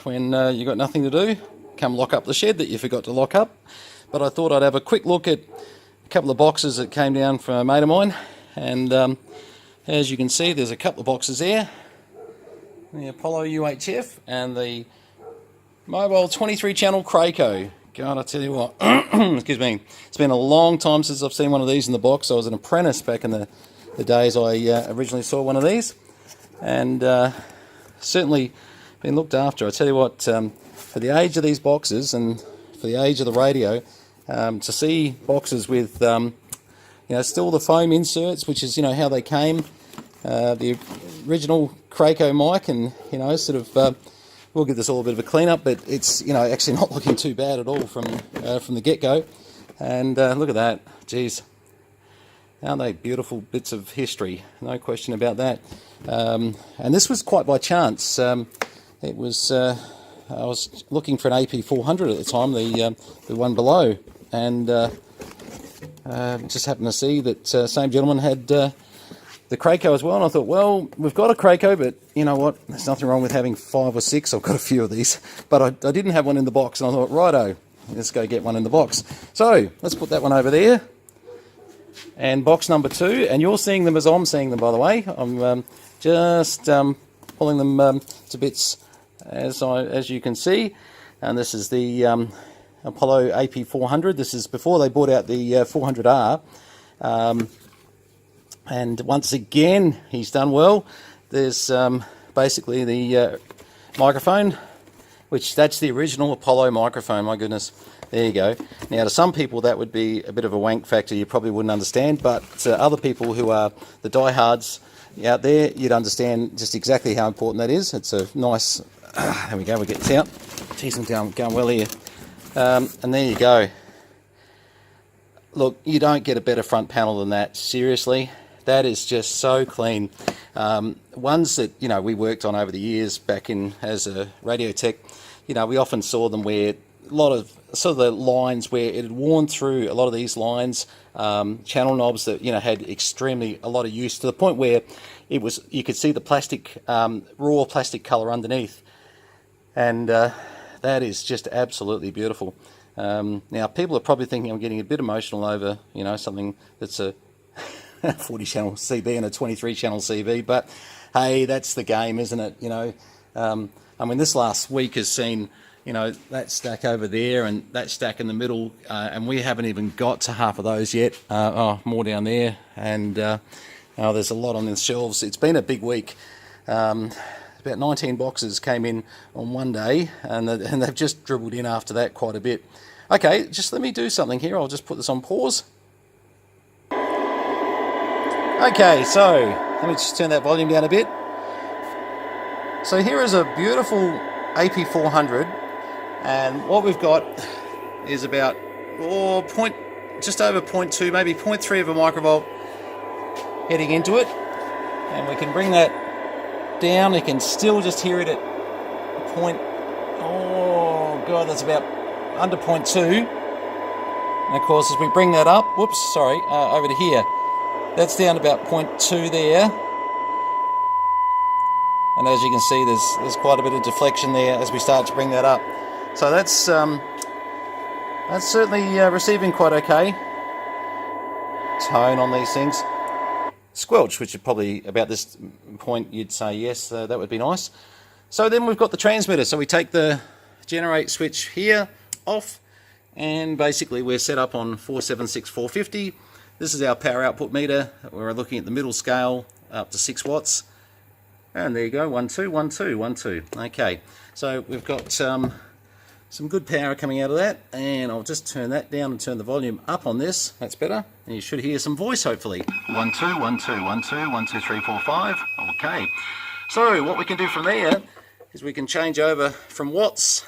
when you've got nothing to do, come lock up the shed that you forgot to lock up. But I thought I'd have a quick look at a couple of boxes that came down from a mate of mine, and as you can see, there's a couple of boxes there. The Apollo UHF and the mobile 23 channel Kraco. God, I tell you what, excuse me, it's been a long time since I've seen one of these in the box. I was an apprentice back in the days I originally saw one of these, and certainly been looked after. I tell you what, for the age of these boxes and for the age of the radio, to see boxes with still the foam inserts, which is how they came, the original Kraco mic, and sort of we'll give this all a bit of a clean up, but it's actually not looking too bad at all from the get-go. And look at that, geez, aren't they beautiful bits of history? No question about that. And this was quite by chance. It was I was looking for an AP400 at the time, the one below, and just happened to see that same gentleman had the Kraco as well, and I thought, well, we've got a Kraco, but you know what, there's nothing wrong with having 5 or 6. I've got a few of these, but I didn't have one in the box, and I thought, righto, let's go get one in the box. So let's put that one over there, and box number 2, and you're seeing them as I'm seeing them, by the way. I'm just pulling them to bits as you can see, and this is the Apollo AP400. This is before they brought out the 400R. And once again, he's done well. There's basically the microphone, which that's the original Apollo microphone. My goodness, there you go. Now, to some people, that would be a bit of a wank factor. You probably wouldn't understand, but other people who are the diehards out there, you'd understand just exactly how important that is. It's a nice. There we go. We get this out. Geez, I'm going well here. And there you go. Look, you don't get a better front panel than that. Seriously. That is just so clean. Ones that we worked on over the years back in as a radio tech, we often saw them where a lot of sort of the lines where it had worn through a lot of these lines, channel knobs that had extremely a lot of use, to the point where it was you could see the plastic, raw plastic color underneath, and that is just absolutely beautiful. Now people are probably thinking I'm getting a bit emotional over something that's a 40 channel CB and a 23 channel CB, but hey, that's the game, isn't it? I mean, this last week has seen that stack over there and that stack in the middle, and we haven't even got to half of those yet. More down there, and there's a lot on the shelves. It's been a big week. About 19 boxes came in on one day, and they've just dribbled in after that quite a bit. Okay, just let me do something here. I'll just put this on pause. Okay, so let me just turn that volume down a bit. So here is a beautiful AP400, and what we've got is about just over 0.2, maybe 0.3 of a microvolt heading into it, and we can bring that down. You can still just hear it at that's about under 0.2. And of course, as we bring that up, over to here. That's down to about 0.2 there, and as you can see, there's quite a bit of deflection there as we start to bring that up. So that's certainly receiving quite okay tone on these things. Squelch, which is probably about this point you'd say yes, that would be nice. So then we've got the transmitter. So we take the generate switch here off, and basically we're set up on 476450. This is our power output meter. We're looking at the middle scale up to 6 watts. And there you go, 1, 2, 1, 2, 1, 2. Okay, so we've got some good power coming out of that. And I'll just turn that down and turn the volume up on this. That's better. And you should hear some voice, hopefully. 1, 2, 1, 2, 1, 2, 1, 2, 3, 4, 5. Okay. So what we can do from there is we can change over from watts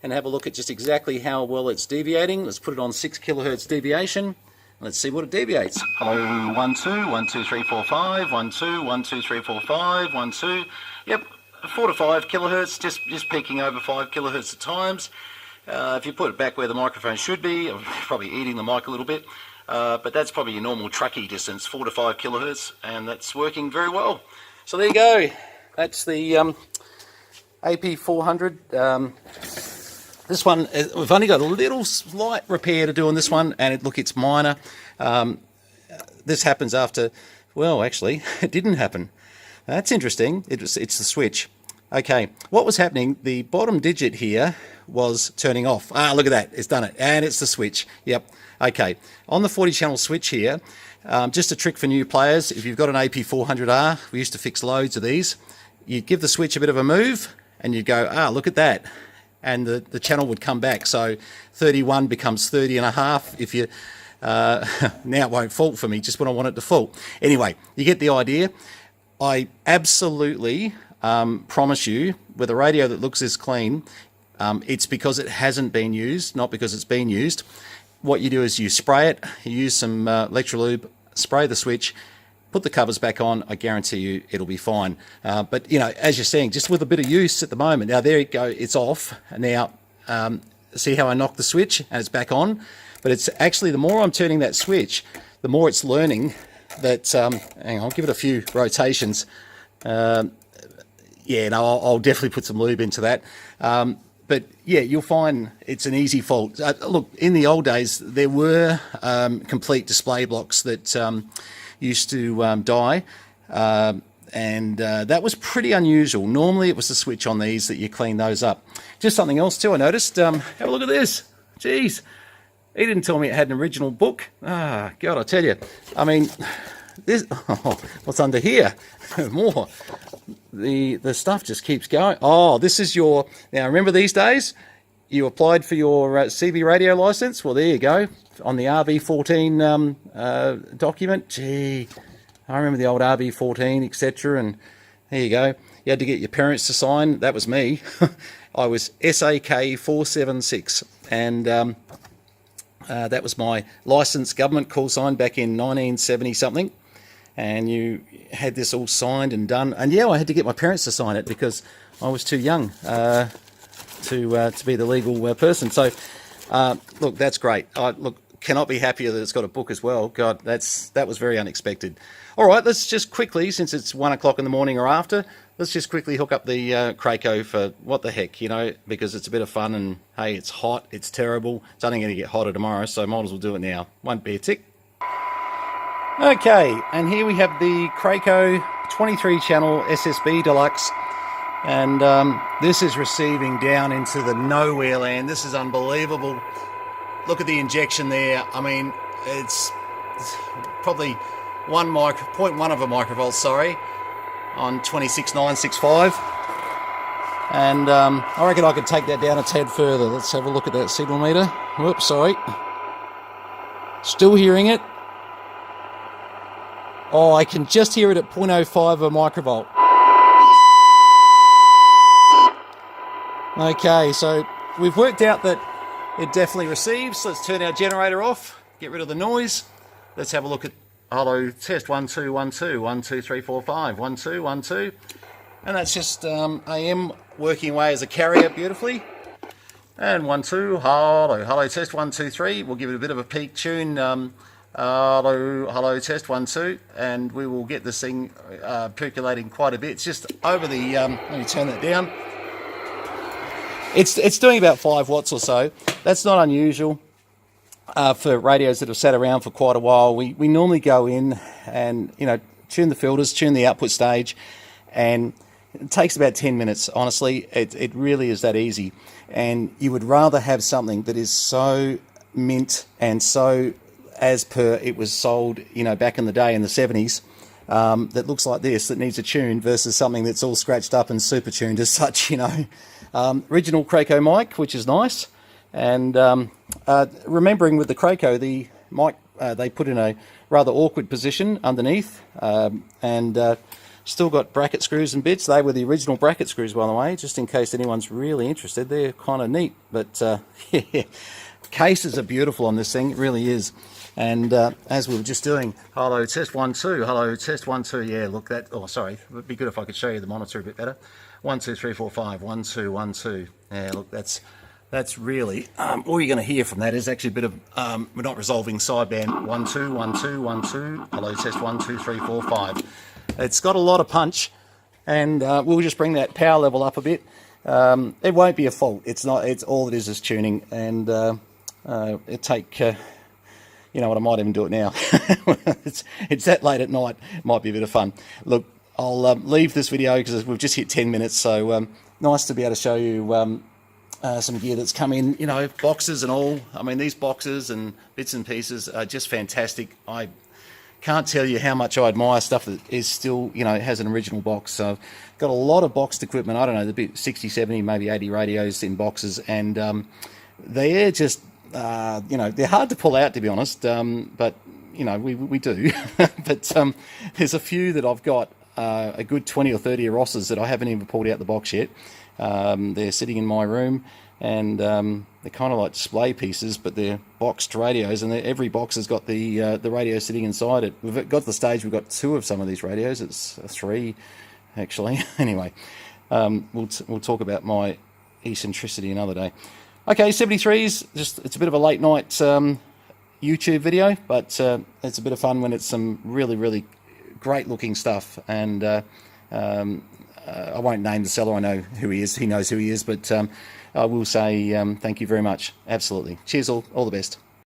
and have a look at just exactly how well it's deviating. Let's put it on 6 kilohertz deviation. Let's see what it deviates. Hello, 1, 2, 1, 2, 3, 4, 5, 1, 2, 1, 2, 3, 4, 5, 1, 2. Yep, 4 to 5 kilohertz, just peaking over 5 kilohertz at times. If you put it back where the microphone should be, probably eating the mic a little bit, but that's probably your normal truckee distance, 4 to 5 kilohertz, and that's working very well. So there you go. That's the AP400. This one, we've only got a little slight repair to do on this one, and look, it's minor. This happens after, well, actually, it didn't happen. That's interesting. It's the switch. Okay, what was happening, the bottom digit here was turning off. Ah, look at that, it's done it, and it's the switch. Yep, okay. On the 40 channel switch here, just a trick for new players, if you've got an AP400R, we used to fix loads of these, you give the switch a bit of a move, and you go, ah, look at that. And the channel would come back. So 31 becomes 30 and a half. If you, now it won't fault for me, just when I want it to fault. Anyway, you get the idea. I absolutely promise you, with a radio that looks this clean, it's because it hasn't been used, not because it's been used. What you do is you spray it, you use some Electrolube, spray the switch, put the covers back on, I guarantee you it'll be fine. But, you know, as you're seeing, just with a bit of use at the moment. Now, there you go, it's off. Now, see how I knocked the switch and it's back on? But it's actually, the more I'm turning that switch, the more it's learning that, hang on, I'll give it a few rotations. Yeah, no, I'll definitely put some lube into that. But yeah, you'll find it's an easy fault. Look, in the old days, there were complete display blocks that used to die, and that was pretty unusual. Normally it was the switch on these that you clean those up. Just something else too I noticed, have a look at this. Jeez, he didn't tell me it had an original book. Ah, God, I tell you. I mean, this, oh, what's under here? More. The stuff just keeps going. Oh, this is your, now remember these days, you applied for your CB radio license? Well, there you go, on the RB14 document. Gee, I remember the old RB14, etc. And there you go. You had to get your parents to sign. That was me. I was SAK476, and that was my license, government call sign back in 1970 something. And you had this all signed and done. And yeah, I had to get my parents to sign it because I was too young to be the legal person. So, look, that's great. Look, cannot be happier that it's got a book as well. God, that was very unexpected. All right, let's just quickly, since it's 1 o'clock in the morning or after, let's just quickly hook up the Kraco for what the heck, you know, because it's a bit of fun. And hey, it's hot, it's terrible. It's only going to get hotter tomorrow, so might as well do it now. Won't be a tick. Okay, and here we have the Kraco 23 channel SSB Deluxe, and this is receiving down into the nowhere land. This is unbelievable. Look at the injection there. I mean, it's probably 0.1 of a microvolt, sorry, on 26965. And I reckon I could take that down a tad further. Let's have a look at that signal meter. Whoops, sorry. Still hearing it. Oh, I can just hear it at 0.05 of a microvolt. Okay, so we've worked out that it definitely receives. Let's turn our generator off, get rid of the noise. Let's have a look at, hello, test 1 2 1 2 1 2 3 4 5 1 2 1 2, and that's just AM working away as a carrier beautifully. And 1 2, hello, test 1 2 3. We'll give it a bit of a peak tune. Hello, test 1 2, and we will get this thing percolating quite a bit. It's just over the, let me turn that down. It's doing about 5 watts or so. That's not unusual for radios that have sat around for quite a while. We normally go in and, you know, tune the filters, tune the output stage, and it takes about 10 minutes, honestly. It really is that easy. And you would rather have something that is so mint and so as per it was sold, you know, back in the day in the 70s, that looks like this, that needs a tune, versus something that's all scratched up and super tuned as such, you know. Original Kraco mic, which is nice. And remembering with the Kraco, the mic they put in a rather awkward position underneath, and still got bracket screws and bits. They were the original bracket screws, by the way, just in case anyone's really interested. They're kind of neat, but yeah, cases are beautiful on this thing, it really is. And as we were just doing, hello, test 1 2, hello, test 1 2, yeah, look, that, oh, sorry, it would be good if I could show you the monitor a bit better. 1 2 3 4 5, 1 2 1 2, yeah, look, that's really, all you're going to hear from that is actually a bit of, we're not resolving sideband, 1 2 1 2 1 2, hello, test 1 2 3 4 5. It's got a lot of punch, and we'll just bring that power level up a bit. It won't be a fault. It's not. It's all it is tuning, and it take. You know what? I might even do it now. it's that late at night. Might be a bit of fun. Look, I'll leave this video because we've just hit 10 minutes. So nice to be able to show you some gear that's come in. You know, boxes and all. I mean, these boxes and bits and pieces are just fantastic. I can't tell you how much I admire stuff that is still, you know, has an original box. So I've got a lot of boxed equipment. I don't know, the bit 60, 70, maybe 80 radios in boxes, and they're just, you know, they're hard to pull out, to be honest. But you know, we do. But there's a few that I've got a good 20 or 30 Rosses that I haven't even pulled out the box yet. They're sitting in my room, and they're kind of like display pieces, but they're boxed radios, and every box has got the radio sitting inside it. We've got to the stage we've got 2 of some of these radios. It's 3 actually. Anyway, we'll talk about my eccentricity another day. Okay, 73s. Just it's a bit of a late night YouTube video, but it's a bit of fun when it's some really great looking stuff. And I won't name the seller. I know who he is. He knows who he is. But I will say thank you very much. Absolutely. Cheers all the best.